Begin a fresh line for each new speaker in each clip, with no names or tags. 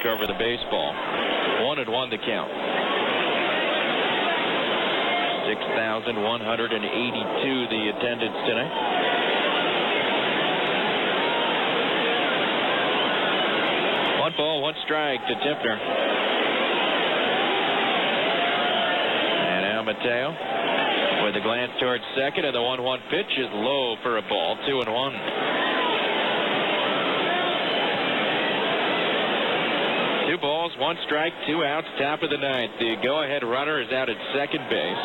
over the baseball. 1-1 the count. 6,182 the attendance tonight. One ball, one strike to Tipner. And now Mateo with a glance towards second, and the 1-1 pitch is low for a ball. 2-1. Two balls, one strike, two outs, top of the ninth. The go-ahead runner is out at second base.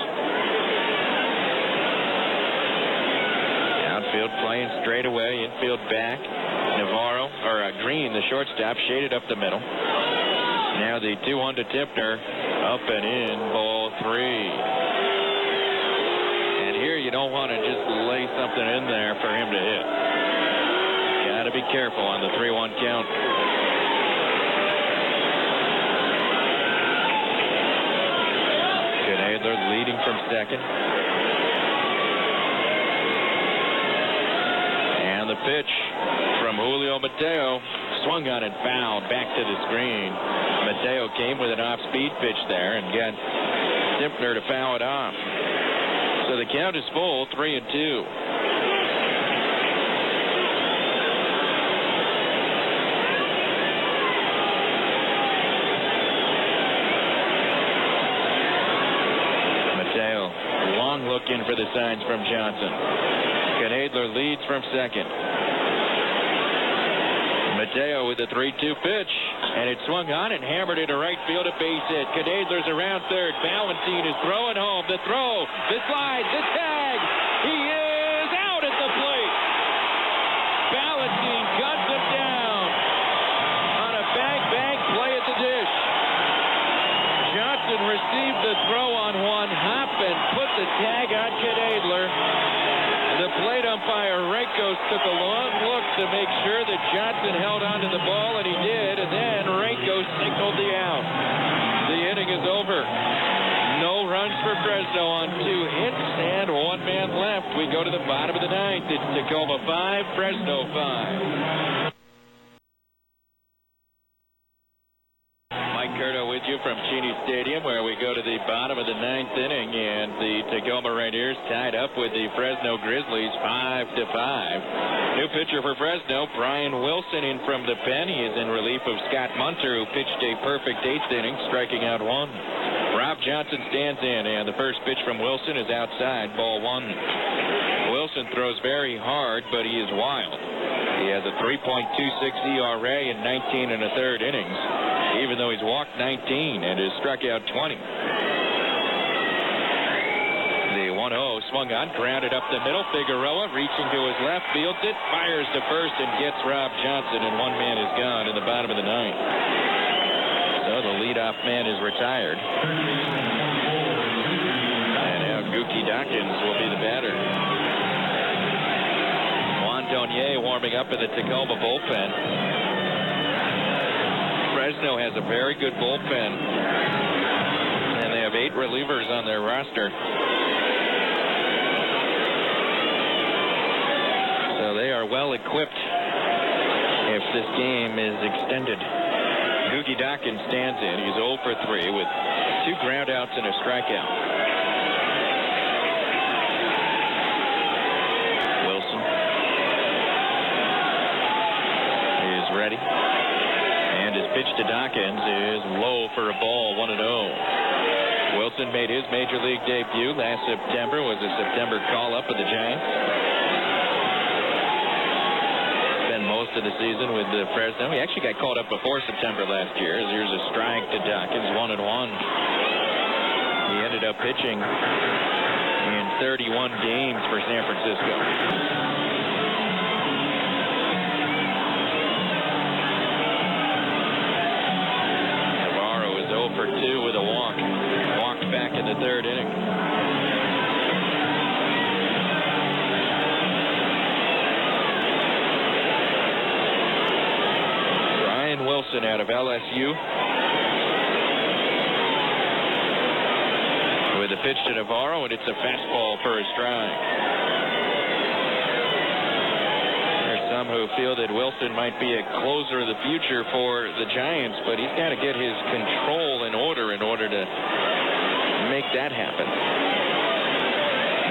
Outfield playing straight away, infield back. Navarro, or Green, the shortstop, shaded up the middle. Now the 2-1 to Tipner, up and in, ball three. And here you don't want to just lay something in there for him to hit. Got to be careful on the 3-1 count. Adler leading from second. And the pitch from Julio Mateo, swung on and fouled back to the screen. Mateo came with an off-speed pitch there and got Tipner to foul it off. So the count is full, 3-2. Looking for the signs from Johnson. Adler leads from second. Mateo with the 3-2 pitch, and it swung on and hammered into right field, a base hit. Adler's around third. Valentine is throwing home. The throw, the slide, the tag. He is out at the plate. Valentine guns him down on a bang play at the dish. Johnson received the throw on one hop and put the tag on Adler. The plate umpire, Rankos, took a long look to make sure that Johnson held onto the ball, and he did, and then Rankos signaled the out. The inning is over. No runs for Fresno on 2 hits and 1 man left. We go to the bottom of the ninth. It's Tacoma 5, Fresno 5. With you from Cheney Stadium, where we go to the bottom of the ninth inning, and the Tacoma Rainiers tied up with the Fresno Grizzlies 5-5. New pitcher for Fresno, Brian Wilson, in from the pen. He is in relief of Scott Munter, who pitched a perfect 8th inning, striking out 1. Rob Johnson stands in, and the first pitch from Wilson is outside, ball 1. Wilson throws very hard, but he is wild. He has a 3.26 ERA in 19 1/3 innings, even though he's walked 19 and has struck out 20. The 1-0 swung on, grounded up the middle. Figueroa reaching to his left, fields it, fires to first, and gets Rob Johnson, and 1 man is gone in the bottom of the ninth. So the leadoff man is retired. And now Gookie Dawkins will be the batter. Donier warming up in the Tacoma bullpen. Fresno has a very good bullpen, and they have 8 relievers on their roster. So they are well equipped if this game is extended. Gookie Dawkins stands in. He's 0 for 3 with 2 groundouts and a strikeout. Ready, and his pitch to Dawkins is low for a ball, 1-0. Wilson made his major league debut last September, was a September call-up of the Giants. Spent most of the season with the Fresno. He actually got called up before September last year. Here's a strike to Dawkins, 1-1. He ended up pitching in 31 games for San Francisco. For 2 with a walk. Walked back in the 3rd inning. Brian Wilson out of LSU. With a pitch to Navarro, and it's a fastball for a strike. There's some who feel that Wilson might be a closer of the future for the Giants, but he's got to get his control in order to make that happen.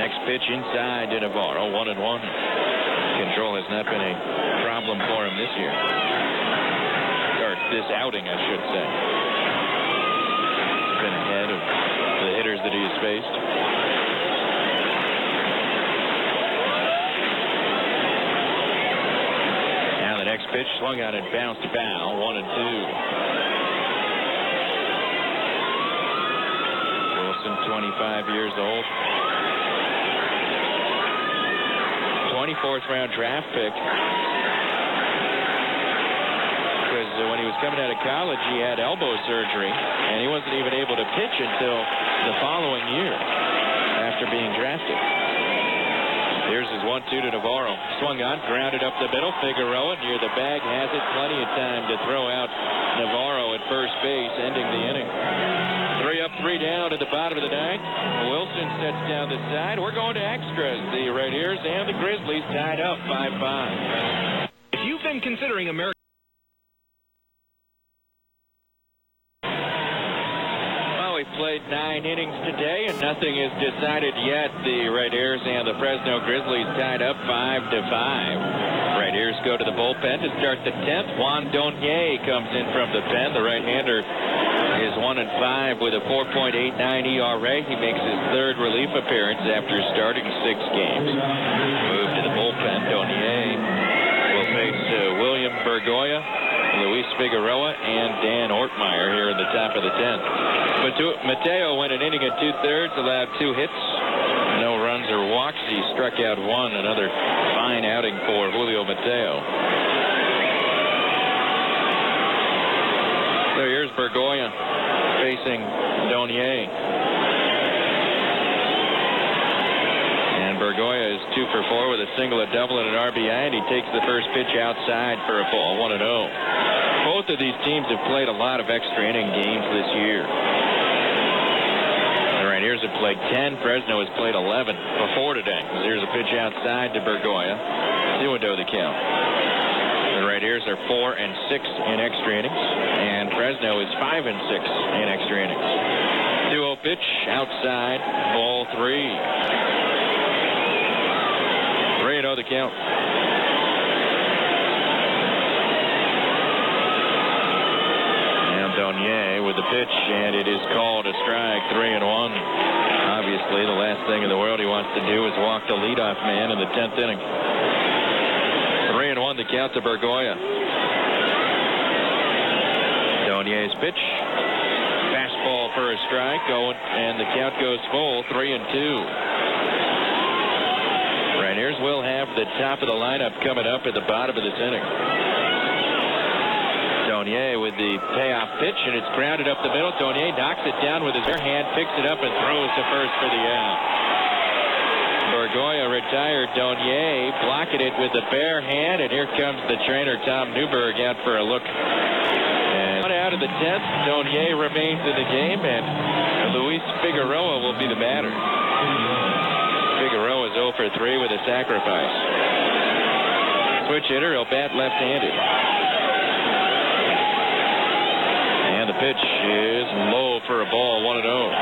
Next pitch inside to Navarro, 1-1. Control has not been a problem for him this year. Or this outing, I should say. He's been ahead of the hitters that he has faced. Now the next pitch swung on and bounced foul, 1-2. Wilson, 25 years old. 24th round draft pick. Because when he was coming out of college, he had elbow surgery, and he wasn't even able to pitch until the following year after being drafted. Here's his 1-2 to Navarro. Swung on, grounded up the middle. Figueroa near the bag has it. Plenty of time to throw out Navarro at first base, ending the inning. 3 up, 3 down at the bottom of the ninth. Wilson sets down the side. We're going to extras. The Red Ears and the Grizzlies tied up 5-5.
If you've been considering American...
Well, we've played 9 innings today, and nothing is decided yet. The Red Ears and the Fresno Grizzlies tied up 5-5. Red Ears go to the bullpen to start the 10th. Juan Donier comes in from the pen. The right-hander is 1-5 with a 4.89 ERA. He makes his 3rd relief appearance after starting 6 games. Move to the bullpen. Donier will face William Bergoya, Luis Figueroa, and Dan Ortmeyer here in the top of the 10th. Mateo went an inning and 2/3, allowed 2 hits, no runs or walks. He struck out 1. Another fine outing for Julio Mateo. So here's Bergoya facing Donier. And Bergoya is 2 for 4 with a single, a double, and an RBI, and he takes the first pitch outside for a ball, 1-0. Both of these teams have played a lot of extra inning games this year. The Red Ears have played 10. Fresno has played 11 before today. Here's a pitch outside to Bergoya. 2-0 the count. The Red Ears are 4 and 6 in extra innings, and Fresno is 5 and 6 in extra innings. 2-0 pitch outside, ball 3. 3-0 the count. And Donier with the pitch, and it is called a strike. 3-1. Obviously, the last thing in the world he wants to do is walk the leadoff man in the 10th inning. 3-1 the count to Bergoya. Donier's pitch. Fastball for a strike. And the count goes full. 3-2. Red Ears will have the top of the lineup coming up at the bottom of this inning. Donier with the payoff pitch, and it's grounded up the middle. Donier knocks it down with his bare hand, picks it up, and throws to first for the out. Bergoya retired. Donier blocking it with the bare hand, and here comes the trainer, Tom Newberg, out for a look. And out of the 10th, Donier remains in the game, and Luis Figueroa will be the batter. Figueroa is 0 for 3 with a sacrifice. Switch hitter, he'll bat left-handed. And the pitch is low for a ball, 1-0.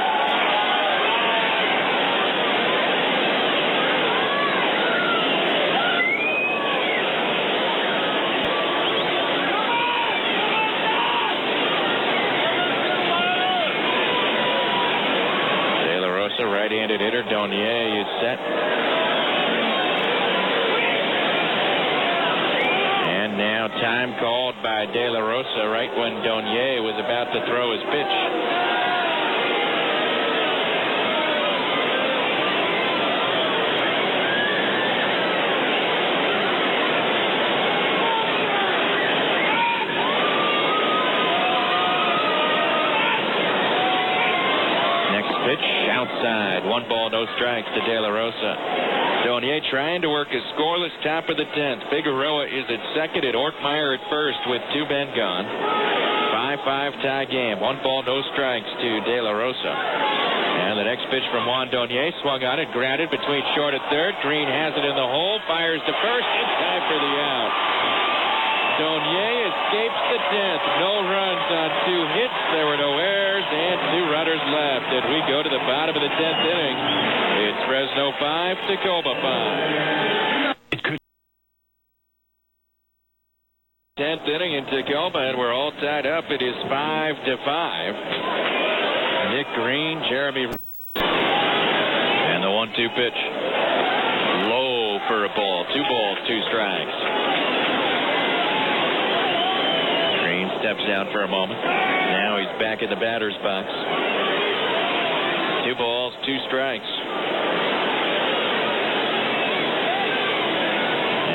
Right-handed hitter. Donier is set. And now time called by De La Rosa right when Donier was about to throw his pitch. Outside. 1 ball, no strikes to De La Rosa. Donier trying to work a scoreless top of the 10th. Figueroa is at second and Ortmeyer at first with 2 men gone. 5-5 tie game. 1 ball, no strikes to De La Rosa. And the next pitch from Juan Donier, swung on it, grounded between short and third. Green has it in the hole, fires to first, in time for the out. Donier escapes the 10th. No runs on 2 hits. There were no errors and 2 runners left. And we go to the bottom of the 10th inning. It's Fresno 5, Tacoma 5. 10th inning in Tacoma, and we're all tied up. It is 5-5. Nick Green, Jeremy, and the 1-2 pitch. Low for a ball. 2 balls, 2 strikes. Green steps down for a moment. Now he's back in the batter's box. 2 balls, 2 strikes.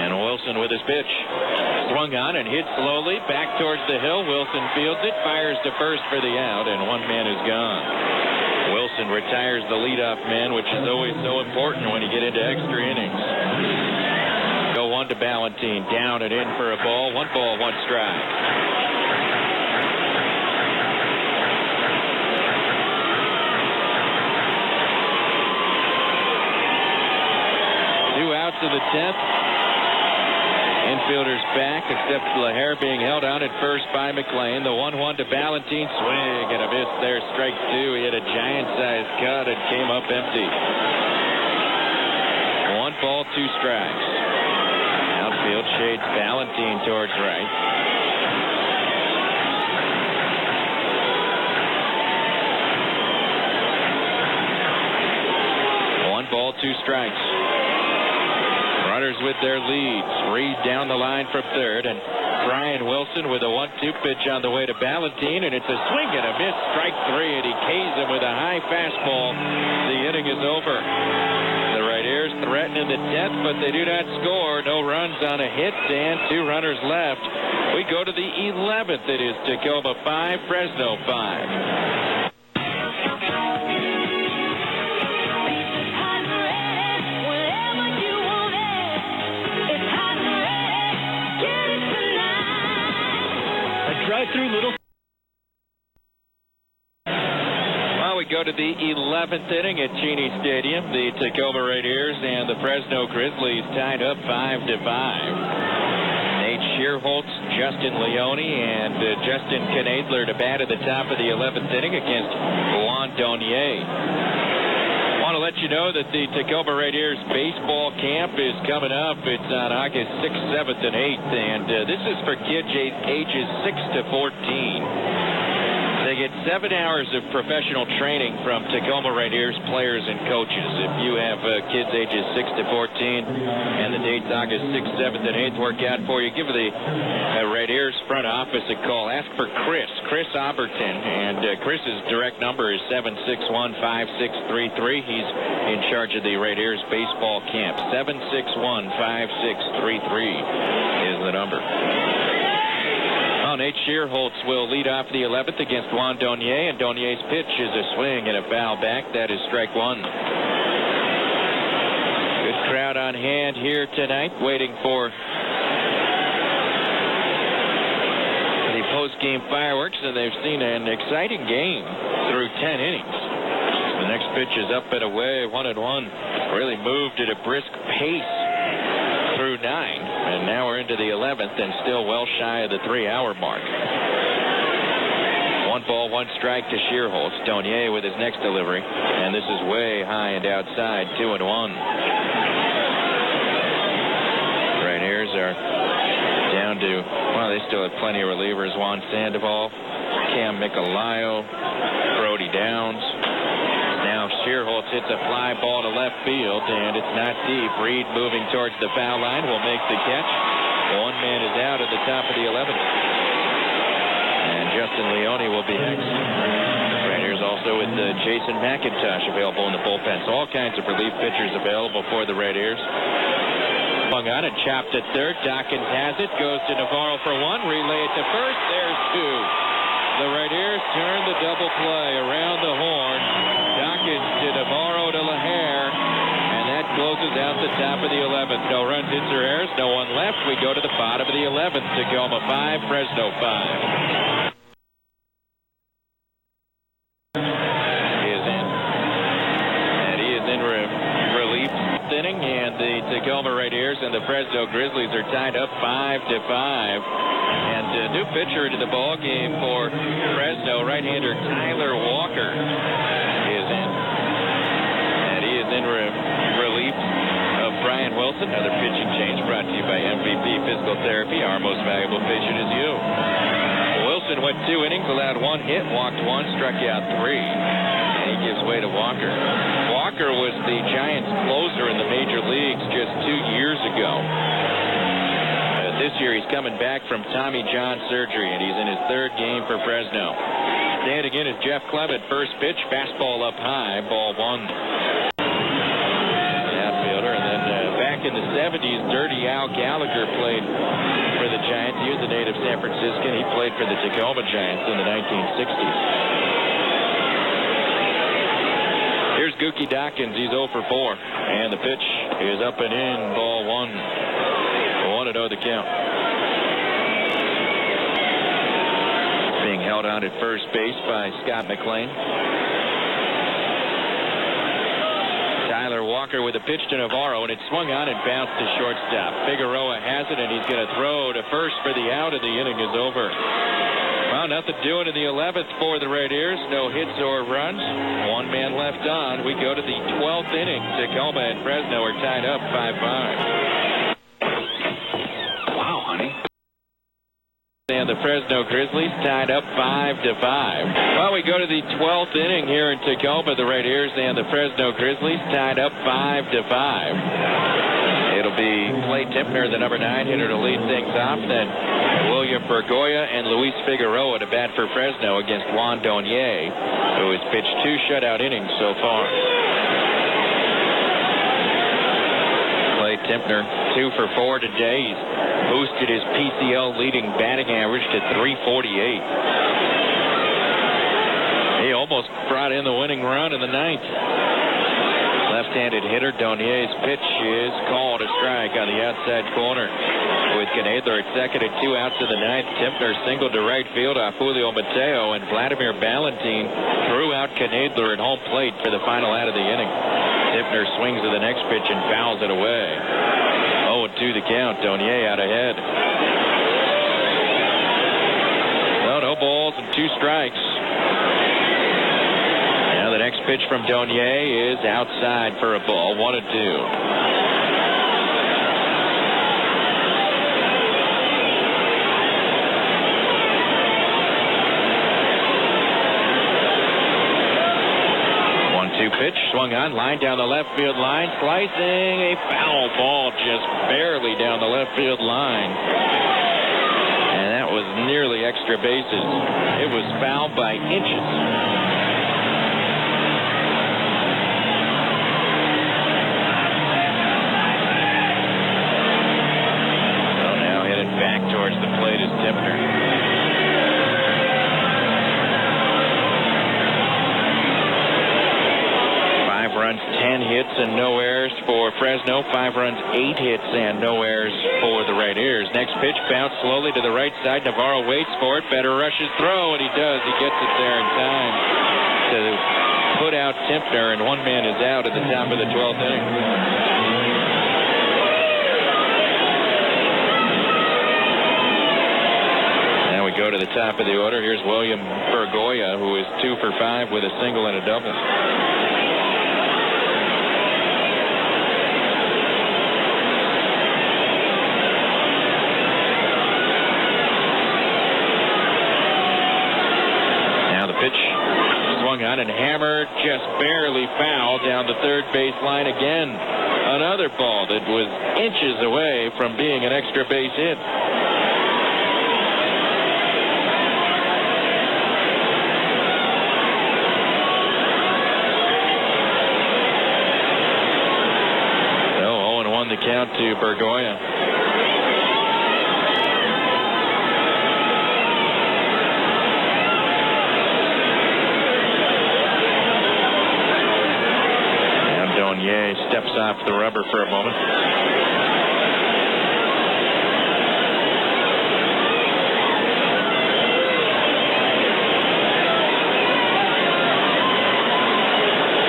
And Wilson with his pitch. Swung on and hit slowly back towards the hill. Wilson fields it, fires to first for the out, and 1 man is gone. Wilson retires the leadoff man, which is always so important when you get into extra innings. Go 1 to Ballantine, down and in for a ball. 1 ball, 1 strike. Two outs of the 10th. Infielders back, except LaHare being held on at first by McLean. The 1-1 to Ballantine. Swing and a miss there. Strike 2. He had a giant-sized cut and came up empty. 1 ball, 2 strikes. Outfield shades Ballantine towards right. One ball, 2 strikes. Runners with their leads. Reed down the line from third, and Brian Wilson with a 1-2 pitch on the way to Ballantine, and it's a swing and a miss. Strike 3, and he K's him with a high fastball. The inning is over. The Right-Ears threaten in the 10th, but they do not score. No runs on a hit, and 2 runners left. We go to the 11th. It is Tacoma 5, Fresno 5.
Drive-through little.
Well, we go to the 11th inning at Cheney Stadium. The Tacoma Right-Ears and the Fresno Grizzlies tied up 5-5. Nate Shearholtz, Justin Leone, and Justin Knadler to bat at the top of the 11th inning against Juan Donier. I want to let you know that the Tacoma Right-Ears baseball camp is coming up. It's on August 6th, 7th, and 8th, and this is for kids ages 6 to 14. They get 7 hours of professional training from Tacoma Right-Ears players and coaches. If you have kids ages 6 to 14 and the dates August 6th, 7th, and 8th work out for you, give the Right-Ears front office a call. Ask for Chris Alberton, and Chris's direct number is 761-5633. He's in charge of the Right-Ears baseball camp. 761-5633 is the number. Nate Shearholtz will lead off the 11th against Juan Donier, and Donier's pitch is a swing and a foul back. That is strike 1. Good crowd on hand here tonight, waiting for the post-game fireworks, and they've seen an exciting game through 10 innings. The next pitch is up and away, 1-1. Really moved at a brisk pace through 9, and now we're into the 11th and still well shy of the 3-hour mark. 1 ball, 1 strike to Shearholtz. Donier with his next delivery, and this is way high and outside, 2-1. Right-Ears are down to, well, they still have plenty of relievers. Juan Sandoval, Cam Micolayo, Brody Downs. Now Shearholtz hits a fly ball to left field, and it's not deep. Reed moving towards the foul line will make the catch. 1 man is out at the top of the 11th. And Justin Leone will be next. Right-Ears also with Jason McIntosh available in the bullpen. So all kinds of relief pitchers available for the Right-Ears. Swung on and chopped at third. Dawkins has it. Goes to Navarro for 1. Relay it to first. There's 2. The Right-Ears turn the double play around the horn. Dawkins to Navarro to LaHare, and that closes out the top of the 11th. No runs, hits, or errors. No one left. We go to the bottom of the 11th. Tacoma 5, Fresno 5. Raiders and the Fresno Grizzlies are tied up 5-5. And a new pitcher into the ball game for Fresno, right-hander Tyler Walker is in. And he is in relief of Brian Wilson. Another pitching change brought to you by MVP Physical Therapy. Our most valuable patient is you. Wilson went 2 innings, allowed 1 hit, walked 1, struck out 3. And he gives way to Walker. Walker was the Giants' closer in the major leagues just 2 years ago. This year he's coming back from Tommy John surgery, and he's in his 3rd game for Fresno. Standing in is Jeff Clement. First pitch, fastball up high, ball 1. Outfielder, and then back in the 70s, Dirty Al Gallagher played for the Giants. He was a native San Franciscan. He played for the Tacoma Giants in the 1960s. Here's Gookie Dawkins. He's 0 for 4. And the pitch is up and in. Ball 1. 1-0 the count. Being held on at first base by Scott McLean. Tyler Walker with a pitch to Navarro, and it swung on and bounced to shortstop. Figueroa has it, and he's going to throw to first for the out, and the inning is over. Well, nothing doing in the 11th for the Raiders. No hits or runs. 1 man left on. We go to the 12th inning. Tacoma and Fresno are tied up 5-5.
Wow, honey.
And the Fresno Grizzlies tied up 5-5. Well, we go to the 12th inning here in Tacoma. The Raiders and the Fresno Grizzlies tied up 5-5. It'll be Clay Timpner, the number 9 hitter, to lead things off. Then William Bergoya and Luis Figueroa to bat for Fresno against Juan Donier, who has pitched 2 shutout innings so far. Clay Timpner 2 for 4 today. He's boosted his PCL leading batting average to .348. He almost brought in the winning run in the 9th. Left-handed hitter Donier's pitch is called a strike on the outside corner. With Knedler at second and 2 outs in the 9th, Timpner singled to right field off Julio Mateo, and Vladimir Ballantyne threw out Knedler at home plate for the final out of the inning. Timpner swings to the next pitch and fouls it away. 0-2 the count. Donier out ahead. No balls and 2 strikes. Now the next pitch from Donier is outside for a ball. 1-2. Pitch swung on, line down the left field line, slicing a foul ball just barely down the left field line. And that was nearly extra bases. It was fouled by inches. Well, now headed back towards the plate is Timpner. 5 runs, 10 hits, and no errors for Fresno. 5 runs, 8 hits, and no errors for the Raiders. Next pitch bounced slowly to the right side. Navarro waits for it. Better rushes throw, and he does. He gets it there in time to put out Timpner, and 1 man is out at the top of the 12th inning. Now we go to the top of the order. Here's William Bergoya, who is 2 for 5 with a single and a double. Pitch swung on and hammered, just barely foul down the third base line again. Another ball that was inches away from being an extra base hit. So 0-1 the count to Bergoya. Steps off the rubber for a moment.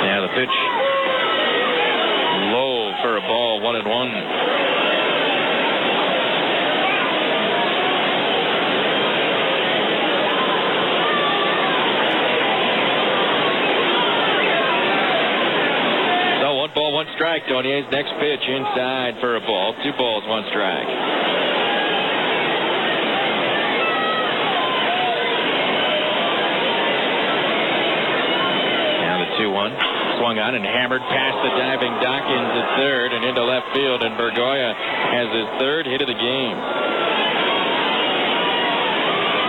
Now the pitch low for a ball, 1-1. strike. Donier's next pitch inside for a ball. 2 balls, 1 strike. Now the 2-1. Swung on and hammered past the diving Dawkins at third and into left field, and Bergoya has his 3rd hit of the game.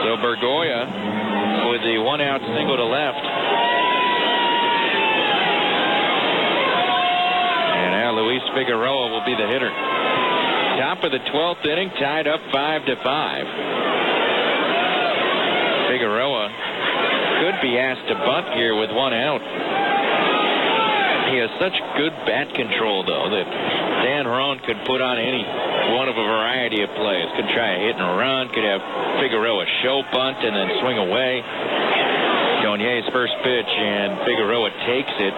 So Bergoya with the 1-out single to left. And now Luis Figueroa will be the hitter. Top of the 12th inning, tied up 5-5. Figueroa could be asked to bunt here with 1 out. He has such good bat control, though, that Dan Roan could put on any one of a variety of plays. Could try a hit and run, could have Figueroa show bunt and then swing away. Donier's first pitch, and Figueroa takes it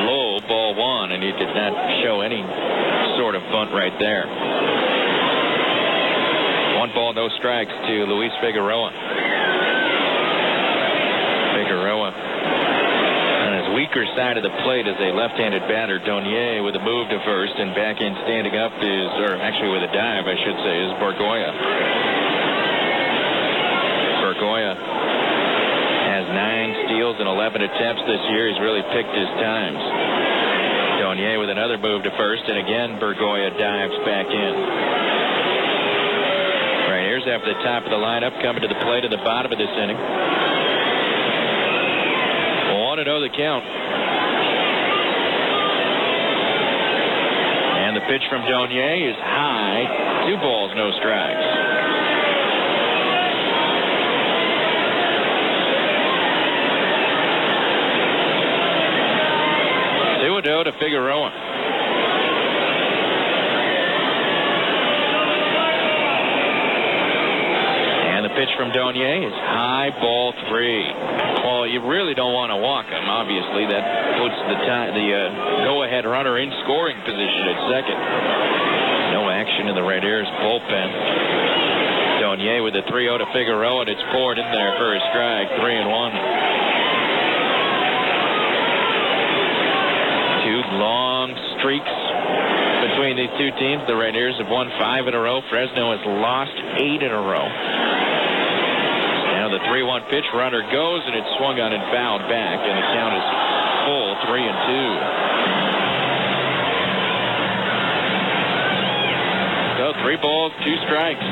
low, ball 1, and he did not show any sort of bunt right there. 1 ball, no strikes to Luis Figueroa. Figueroa on his weaker side of the plate as a left-handed batter. Donier with a move to first, and back in standing up is, or actually with a dive, I should say, is Bergoya. Bergoya has 9 steals and 11 attempts this year. He's really picked his times. Donier with another move to first, and again Bergoya dives back in. Right, here's after the top of the lineup coming to the plate at the bottom of this inning. 1-0 the count. And the pitch from Donier is high. 2 balls, no strikes. 2-0 to Figueroa. And the pitch from Donier is high, ball 3. Well, you really don't want to walk him. Obviously, that puts the go-ahead runner in scoring position at second. No action in the Raiders bullpen. Donier with the 3-0 to Figueroa, and it's poured in there for a strike. 3-1. 2 long streaks between these two teams. The Raiders have won 5 in a row. Fresno has lost 8 in a row. Now the 3-1 pitch, runner goes, and it's swung on and fouled back, and the count is full, 3-2. So 3 balls, 2 strikes,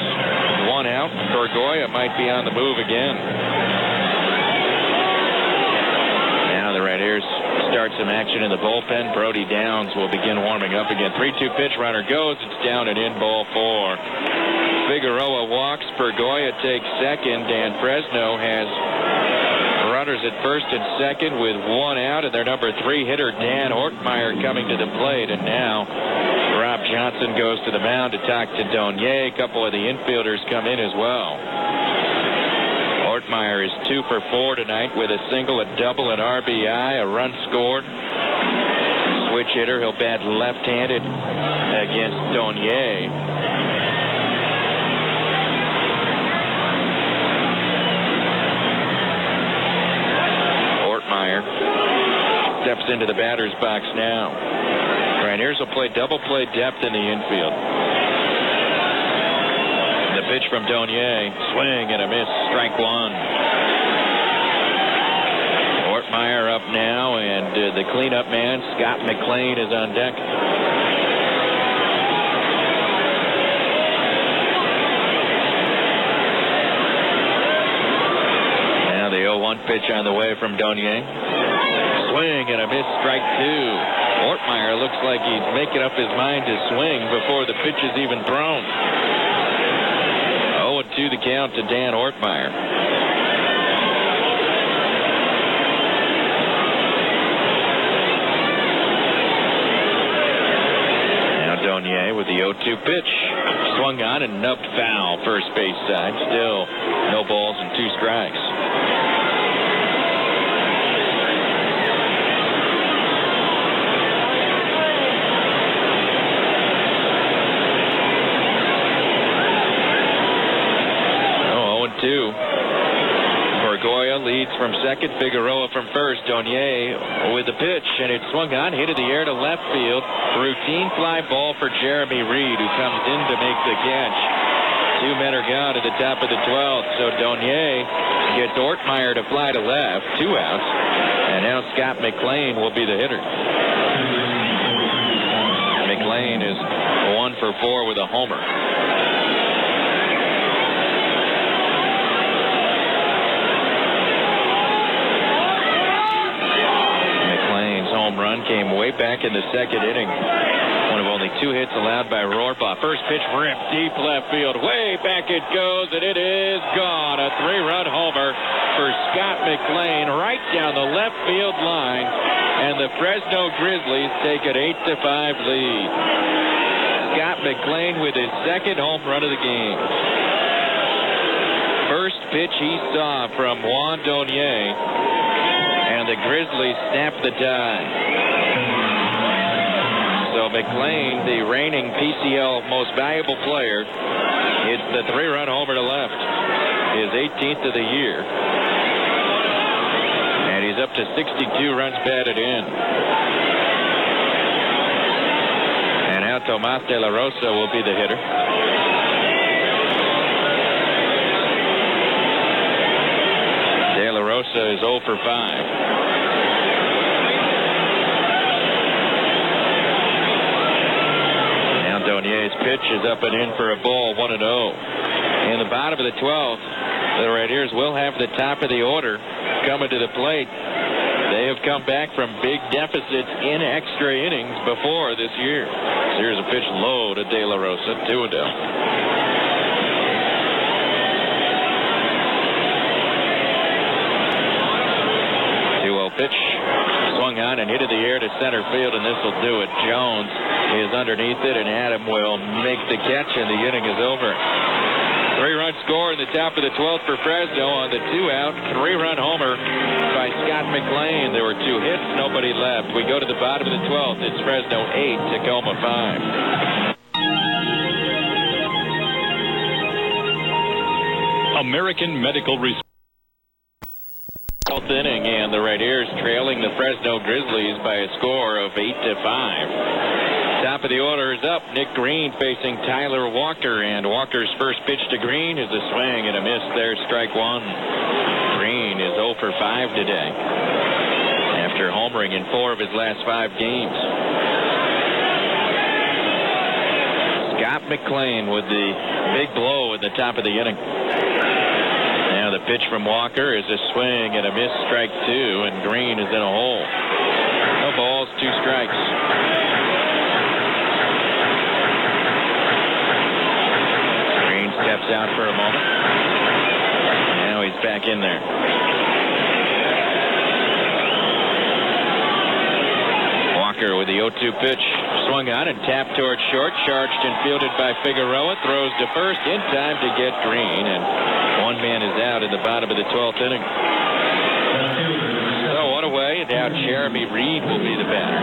1 out. Bergoya might be on the move again. Now the Raiders start some action in the bullpen. Brody Downs will begin warming up again. 3-2 pitch, runner goes, it's down and in, ball 4. Figueroa walks, Bergoya takes second, and Fresno has runners at first and second with 1 out, and their number 3 hitter, Dan Ortmeyer, coming to the plate. And now Rob Johnson goes to the mound to talk to Donier. A couple of the infielders come in as well. Ortmeyer is 2 for 4 tonight with a single, a double, an RBI, a run scored. Switch hitter, he'll bat left-handed against Donier. Steps into the batter's box now. Rainiers will play double play depth in the infield. The pitch from Donier, swing and a miss, strike 1. Ortmeyer up now, and the cleanup man, Scott McLean, is on deck. Now the 0-1 pitch on the way from Donier. Swing and a miss, strike 2. Ortmeyer looks like he's making up his mind to swing before the pitch is even thrown. 0-2 the count to Dan Ortmeyer. Now Donier with the 0-2 pitch. Swung on and nubbed foul, first base side. Still no balls and 2 strikes. Bergoya Correa leads from second, Figueroa from first. Donier with the pitch, and it swung on, hit in the air to left field. Routine fly ball for Jeremy Reed, who comes in to make the catch. Two men are gone at the top of the 12th, so Donier gets Ortmeyer to fly to left, 2 outs, and now Scott McLean will be the hitter. McLean is 1 for 4 with a homer. McLean's home run came way back in the second inning. One of only 2 hits allowed by Rohrbaugh. First pitch ripped deep left field. Way back it goes, and it is gone. A 3-run homer for Scott McLean right down the left field line. And the Fresno Grizzlies take an 8-5 lead. Scott McLean with his second home run of the game. First pitch he saw from Juan Donier. And the Grizzlies snap the tie. So McLean, the reigning PCL most valuable player, hits the 3-run homer to left. His 18th of the year. And he's up to 62 runs batted in. And now Tomas De La Rosa will be the hitter. De La Rosa is 0 for 5. Donier's pitch is up and in for a ball, 1-0. In the bottom of the 12th, the Raiders will have the top of the order coming to the plate. They have come back from big deficits in extra innings before this year. So here's a pitch low to De La Rosa, 2-0. 2-0 pitch. Swung on and hit in the air to center field, and this will do it. Jones is underneath it, and Adam will make the catch, and the inning is over. 3-run score in the top of the 12th for Fresno on the 2-out, 3-run homer by Scott McLean. There were 2 hits, nobody left. We go to the bottom of the 12th. It's Fresno 8, Tacoma 5.
American Medical Research.
12th inning, and the Raiders trailing the Fresno Grizzlies by a score of 8-5. Top of the order is up. Nick Green facing Tyler Walker, and Walker's first pitch to Green is a swing and a miss there, strike 1. Green is 0 for 5 today after homering in 4 of his last 5 games. Scott McLean with the big blow at the top of the inning. Now the pitch from Walker is a swing and a miss, strike 2, and Green is in a hole. No balls, 2 strikes. Green steps out for a moment. Now he's back in there. Walker with the 0-2 pitch. Swung on and tapped towards short. Charged and fielded by Figueroa. Throws to first in time to get Green. And one man is out in the bottom of the 12th inning. So one away, and now Jeremy Reed will be the batter.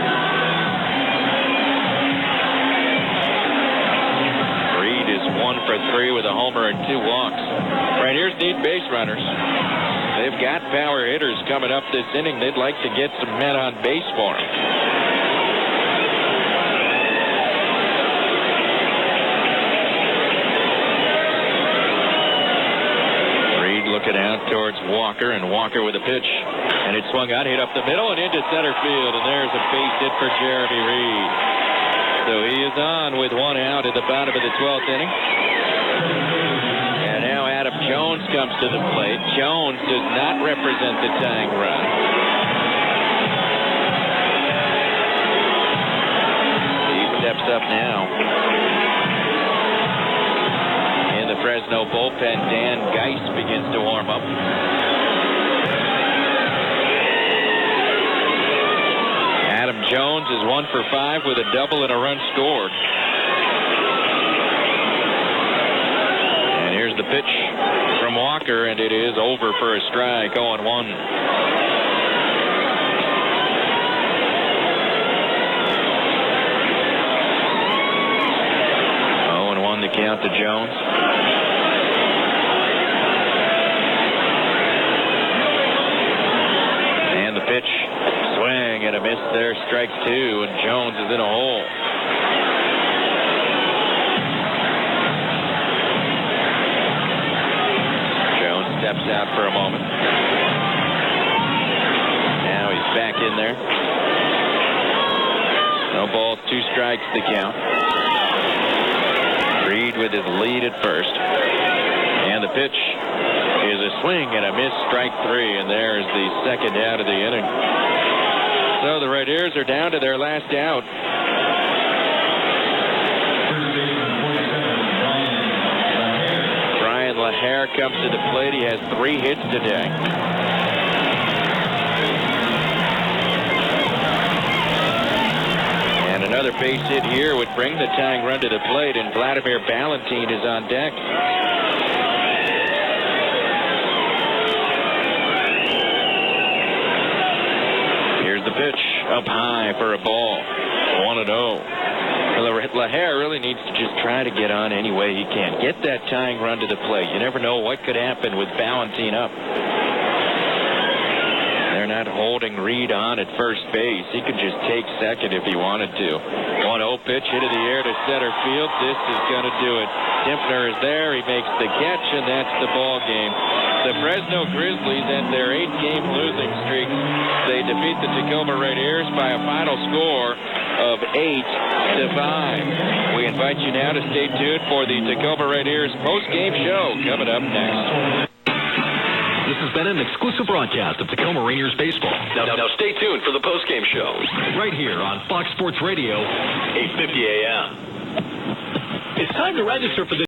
Reed is 1 for 3 with a homer and 2 walks. Raiders need base runners. They've got power hitters coming up this inning. They'd like to get some men on base for them. Looking out towards Walker, and Walker with a pitch, and it swung out, hit up the middle and into center field, and there's a base hit for Jeremy Reed. So he is on with 1 out at the bottom of the 12th inning. And now Adam Jones comes to the plate. Jones does not represent the tying run. He steps up now. Fresno bullpen, Dan Geis begins to warm up. Adam Jones is 1 for 5 with a double and a run scored. And here's the pitch from Walker, and it is over for a strike, 0-1. 0-1 the count to Jones. and a miss there, strike two, and Jones is in a hole. Jones steps out for a moment. Now he's back in there. No balls, 2 strikes to count. Reed with his lead at first. And the pitch is a swing and a miss, strike 3, and there's the second out of the inning. So the Raiders are down to their last out. Brian LaHare comes to the plate. He has 3 hits today. And another base hit here would bring the tying run to the plate, and Vladimir Valentin is on deck. The pitch up high for a ball. 1-0. LaHare really needs to just try to get on any way he can. Get that tying run to the plate. You never know what could happen with Valentin up. They're not holding Reed on at first base. He could just take second if he wanted to. 1-0 pitch into the air to center field. This is going to do it. Timpner is there. He makes the catch, and that's the ball game. The Fresno Grizzlies end their 8-game losing streak. They defeat the Tacoma Raiders by a final score of 8-5. We invite you now to stay tuned for the Tacoma Raiders post-game show coming up next.
This has been an exclusive broadcast of Tacoma Rainiers baseball.
Now stay tuned for the postgame show.
Right here on Fox Sports Radio,
8:50 a.m.
It's time to register for the